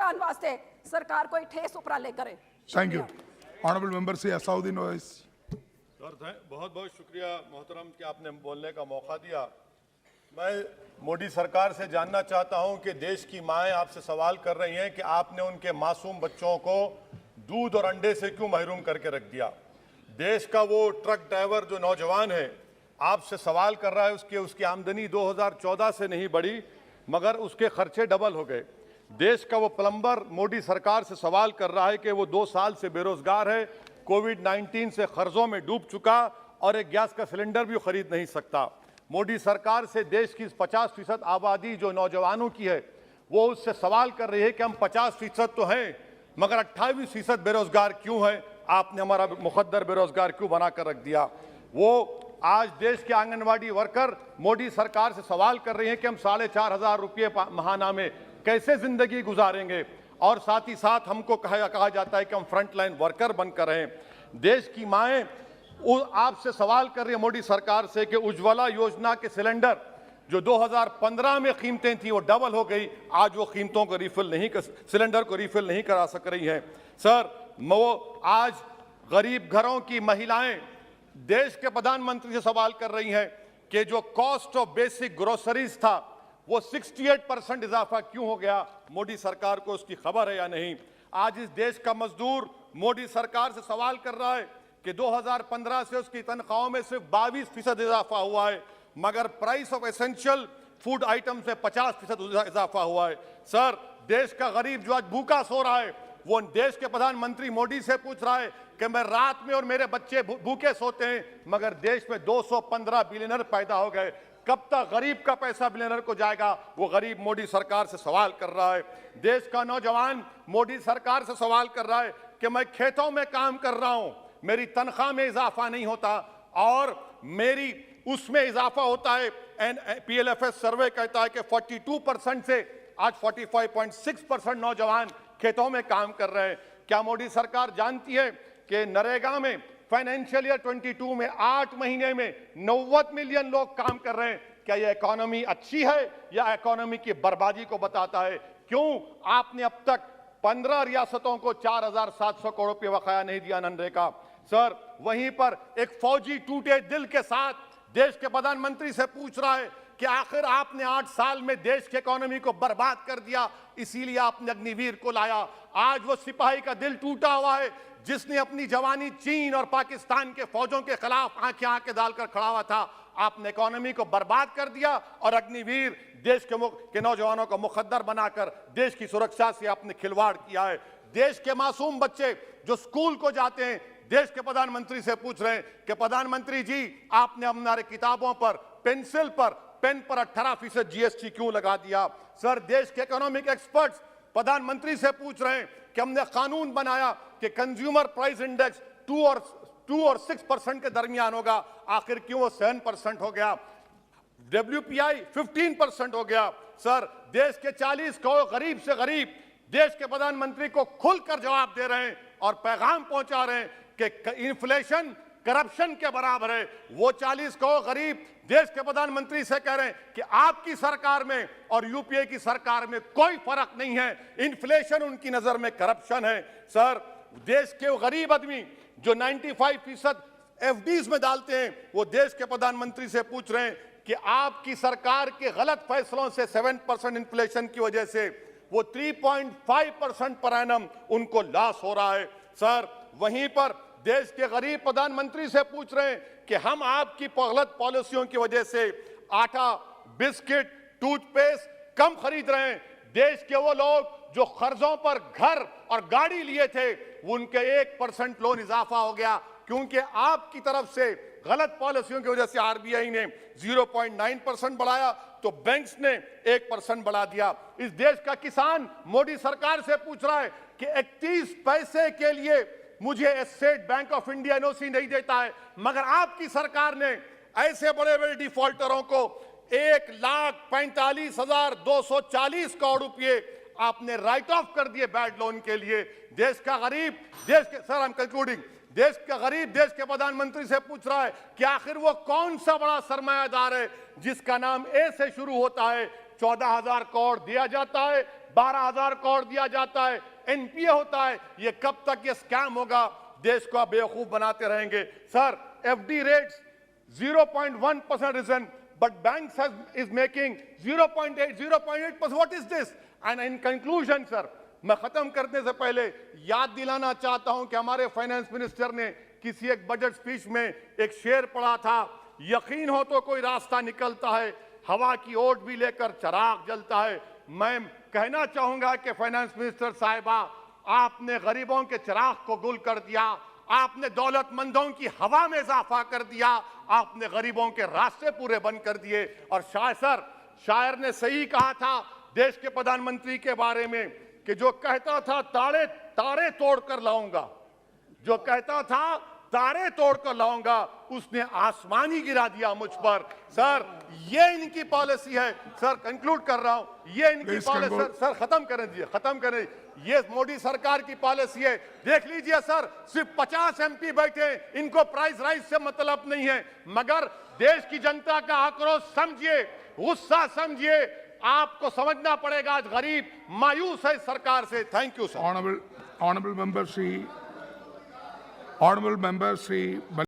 घटाने वास्ते सरकार कोई ठोस उपराले करे। Thank you. ऑनरेबल मेंबर से असाउद्दीन ओवैसी। सर बहुत बहुत शुक्रिया मोहतरम कि आपने बोलने का मौका दिया। मैं मोदी सरकार से जानना चाहता हूं कि देश की माएँ आपसे सवाल कर रही हैं कि आपने उनके मासूम बच्चों को दूध और अंडे से क्यों महरूम करके रख दिया। देश का वो ट्रक ड्राइवर जो नौजवान है आपसे सवाल कर रहा है, उसकी आमदनी 2014 से नहीं बढ़ी मगर उसके खर्चे डबल हो गए। देश का वो प्लम्बर मोदी सरकार से सवाल कर रहा है कि वो 2 साल से बेरोजगार है, कोविड-19 से कर्जों में डूब चुका और एक गैस का सिलेंडर भी खरीद नहीं सकता। मोदी सरकार से देश की 50% आबादी जो नौजवानों की है वो उससे सवाल कर रही है कि हम 50% तो हैं मगर 28% बेरोजगार क्यों है, आपने हमारा मुकद्दर बेरोजगार क्यों बनाकर रख दिया। वो आज देश के आंगनवाड़ी वर्कर मोदी सरकार से सवाल कर रहे हैं कि हम 4,500 रुपये महाना में कैसे जिंदगी गुजारेंगे और साथ ही साथ हमको कहा जाता है कि हम फ्रंटलाइन वर्कर बनकर रहें। देश की माएँ आपसे सवाल कर रही है मोदी सरकार से कि उज्ज्वला योजना के सिलेंडर जो 2015 में कीमतें थी वो डबल हो गई, आज वो कीमतों को सिलेंडर को रिफिल नहीं करा सक रही हैं। सर वो आज गरीब घरों की महिलाएं देश के प्रधानमंत्री से सवाल कर रही हैं कि जो कॉस्ट ऑफ बेसिक ग्रोसरीज था वो 68% इजाफा क्यों हो गया, मोदी सरकार को उसकी खबर है या नहीं। आज इस देश का मजदूर मोदी सरकार से सवाल कर रहा है कि 2015 से उसकी तनख्वाहों में सिर्फ 22% इजाफा हुआ है मगर price of essential food item से 50% इजाफा हुआ है। सर देश का गरीब जो आज भूखा सो रहा है वो देश के प्रधानमंत्री मोदी से पूछ रहा है कि मैं रात में और मेरे बच्चे भूखे सोते हैं मगर देश में 215 बिलियनर पैदा हो गए, कब तक गरीब का पैसा बिलियनर को जाएगा, वो गरीब मोदी सरकार से सवाल कर रहा है। देश का नौजवान मोदी सरकार से सवाल कर रहा है कि मैं खेतों में काम कर रहा हूं, मेरी तनख्वाह में इजाफा नहीं होता और मेरी उसमें इजाफा होता है। PLFS सर्वे कहता है कि 42% से आज 45.6% नौजवान खेतों में काम कर रहे हैं। क्या मोदी सरकार जानती है कि नरेगा में फाइनेंशियल ईयर 22 में 8 महीने में 90 मिलियन लोग काम कर रहे हैं। क्या यह इकोनॉमी अच्छी है या इकोनॉमी की बर्बादी को बताता है। क्यों आपने अब तक 15 रियासतों को 4,700 करोड़ रुपये बकाया नहीं दिया मनरेगा। सर वहीं पर एक फौजी टूटे दिल के साथ देश के प्रधानमंत्री से पूछ रहा है कि आखिर आपने 8 साल में देश की इकोनॉमी को बर्बाद कर दिया, इसीलिए आपने अग्निवीर को लाया। आज वो सिपाही का दिल टूटा हुआ है जिसने अपनी जवानी चीन और पाकिस्तान के फौजों के खिलाफ आंखें डालकर खड़ा हुआ था। आपने इकोनॉमी को बर्बाद कर दिया और अग्निवीर देश के नौजवानों को मुकद्दर बनाकर देश की सुरक्षा से आपने खिलवाड़ किया है। देश के मासूम बच्चे जो स्कूल को जाते हैं देश के प्रधानमंत्री से पूछ रहे हैं कि प्रधानमंत्री जी आपने हमारे किताबों पर पेंसिल पर पेन पर 18% GST क्यों लगा दिया। सर देश के इकोनॉमिक एक्सपर्ट्स प्रधानमंत्री से पूछ रहे हैं कि हमने कानून बनाया कि कंज्यूमर प्राइस इंडेक्स 2 और 6% के दरमियान होगा, आखिर क्यों वो 7% हो गया। WPI 15% हो गया। सर देश के 40 करोड़ गरीब से गरीब देश के प्रधानमंत्री को खुलकर जवाब दे रहे हैं और पैगाम पहुंचा रहे हैं कि इन्फ्लेशन करप्शन के बराबर है। वो 40 करोड़ गरीब देश के प्रधानमंत्री से कह रहे हैं कि आपकी सरकार में और यूपीए की सरकार में कोई फर्क नहीं है, इन्फ्लेशन उनकी नजर में करप्शन है। सर देश के गरीब आदमी जो 95% FDs में डालते हैं वो देश के प्रधानमंत्री से पूछ रहे हैं कि आपकी सरकार के गलत फैसलों से 7% इन्फ्लेशन की वजह से वो 3.5% पर एनम उनको लॉस हो रहा है। सर वहीं पर देश के गरीब प्रधानमंत्री से पूछ रहे हैं कि हम आपकी गलत पॉलिसियों की वजह से आटा, बिस्किट, टूथपेस्ट कम खरीद रहे हैं। देश के वो लोग जो कर्जों पर घर और गाड़ी लिए थे उनके 1% लोन इजाफा हो गया क्योंकि आपकी तरफ से गलत पॉलिसियों की वजह से RBI ने 0.9% बढ़ाया तो बैंक्स ने 1% बढ़ा दिया। इस देश का किसान मोदी सरकार से पूछ रहा है कि 31 पैसे के लिए मुझे state bank of India NOC नहीं देता है, मगर आपकी सरकार ने ऐसे बड़े बड़े डिफॉल्टरों को 1,45,240 करोड़ रुपए आपने राइट ऑफ कर दिए बैड लोन के लिए। देश का गरीब देश के सर आई एम कंक्लूडिंग देश का गरीब देश के प्रधानमंत्री से पूछ रहा है कि आखिर वो कौन सा बड़ा सरमायादार है जिसका नाम ए से शुरू होता है, 14,000 करोड़ दिया जाता है, 12,000 करोड़ दिया जाता है, एनपीए होता है। ये कब तक ये स्कैम होगा? देश को आप बेवकूफ बनाते रहेंगे। Sir, FD rates 0.1% risen, but banks is making 0.8, 0.8%. What is this? And in conclusion, sir, मैं खत्म करने से पहले याद दिलाना चाहता हूं कि हमारे फाइनेंस मिनिस्टर ने किसी एक बजट स्पीच में एक शेर पढ़ा था, यकीन हो तो कोई रास्ता निकलता है, हवा की ओट भी लेकर चिराग जलता है। मैं कहना चाहूंगा कि फाइनेंस मिनिस्टर साहिबा, आपने गरीबों के चिराग को गुल कर दिया, आपने दौलतमंदों की हवा में इजाफा कर दिया, आपने गरीबों के रास्ते पूरे बंद कर दिए। और शायर ने सही कहा था देश के प्रधानमंत्री के बारे में कि जो कहता था तारे तोड़कर लाऊंगा, जो कहता था तारे तोड़कर लाऊंगा, उसने आसमान ही गिरा दिया मुझ पर। सर, ये इनकी पॉलिसी है। सर, कंक्लूड कर रहा हूं, ये इनकी पॉलिसी। सर, खत्म करें। ये मोदी सरकार की पॉलिसी है। देख लीजिए सर, सिर्फ 50 एमपी बैठे, इनको प्राइस राइज से मतलब नहीं है, मगर देश की जनता का आक्रोश समझिए, गुस्सा समझिए। आपको समझना पड़ेगा, आज गरीब मायूस है सरकार से। Thank you sir. Honorable member Sri